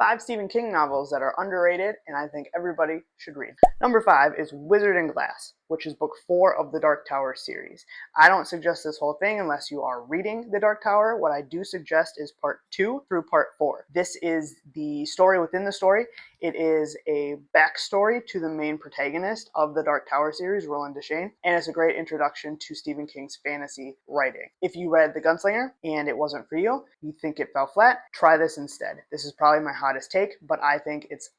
5 Stephen King novels that are underrated and I think everybody should read. Number 5 is Wizard and Glass, which is book 4 of the Dark Tower series. I don't suggest this whole thing unless you are reading the Dark Tower. What I do suggest is part 2 through part 4. This is the story within the story. It is a backstory to the main protagonist of the Dark Tower series, Roland Deschain, and it's a great introduction to Stephen King's fantasy writing. If you read The Gunslinger and it wasn't for you, you think it fell flat, try this instead. This is probably my hottest take, but I think it's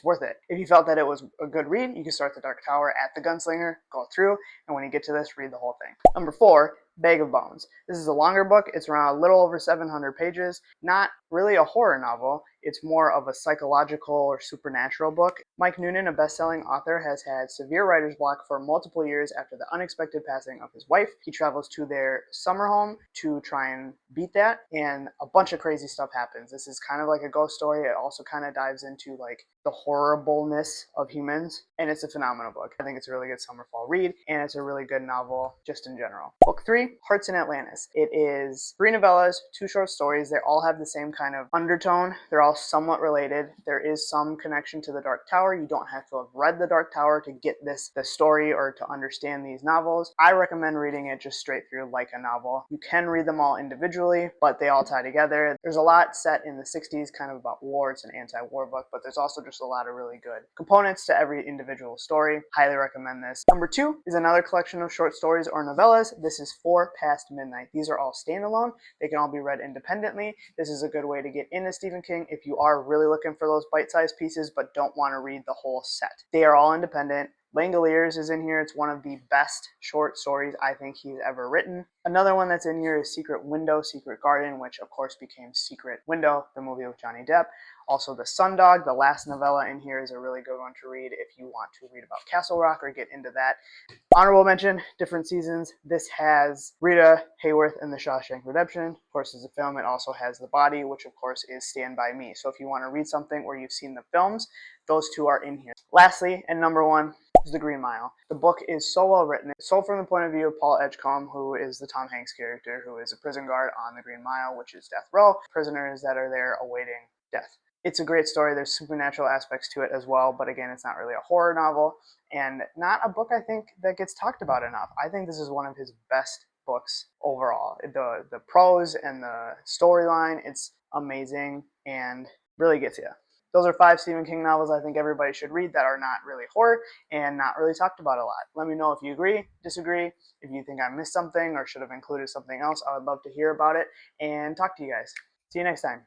worth it. If you felt that it was a good read, you can start The Dark Tower at The Gunslinger, go through, and when you get to this, read the whole thing. Number 4, Bag of Bones. This is a longer book. It's around a little over 700 pages. Not really a horror novel. It's more of a psychological or supernatural book. Mike Noonan, a best-selling author, has had severe writer's block for multiple years after the unexpected passing of his wife. He travels to their summer home to try and beat that, and a bunch of crazy stuff happens. This is kind of like a ghost story. It also kind of dives into like the horribleness of humans, and it's a phenomenal book. I think it's a really good summer fall read, and it's a really good novel just in general. Book 3, Hearts in Atlantis. It is 3 novellas, 2 short stories. They all have the same kind of undertone. They're all somewhat related. There is some connection to the Dark Tower. You don't have to have read the Dark Tower to get the story or to understand these novels. I recommend reading it just straight through like a novel. You can read them all individually, but they all tie together. There's a lot set in the 60s, kind of about war. It's an anti-war book, but there's also just a lot of really good components to every individual story. Highly recommend this. Number 2 is another collection of short stories or novellas. This is 4 Past Midnight. These are all standalone. They can all be read independently. This is a good way to get into Stephen King if you are really looking for those bite-sized pieces but don't want to read the whole set. They are all independent. Langoliers is in here. It's one of the best short stories I think he's ever written. Another one that's in here is Secret Window, Secret Garden, which of course became Secret Window, the movie with Johnny Depp. Also The Sundog, the last novella in here, is a really good one to read if you want to read about Castle Rock or get into that. Honorable mention, different seasons. This has Rita Hayworth in The Shawshank Redemption. Of course, as a film, it also has The Body, which of course is Stand By Me. So if you want to read something or you've seen the films, those 2 are in here. Lastly, and number 1, is The Green Mile. The book is so well written. It's sold from the point of view of Paul Edgecombe, who is the Tom Hanks character, who is a prison guard on the Green Mile, which is death row, prisoners that are there awaiting death. It's a great story. There's supernatural aspects to it as well, but again, it's not really a horror novel and not a book I think that gets talked about enough. I think this is one of his best books overall. The prose and the storyline, it's amazing and really gets you. Those are 5 Stephen King novels I think everybody should read that are not really horror and not really talked about a lot. Let me know if you agree, disagree, if you think I missed something or should have included something else. I would love to hear about it and talk to you guys. See you next time.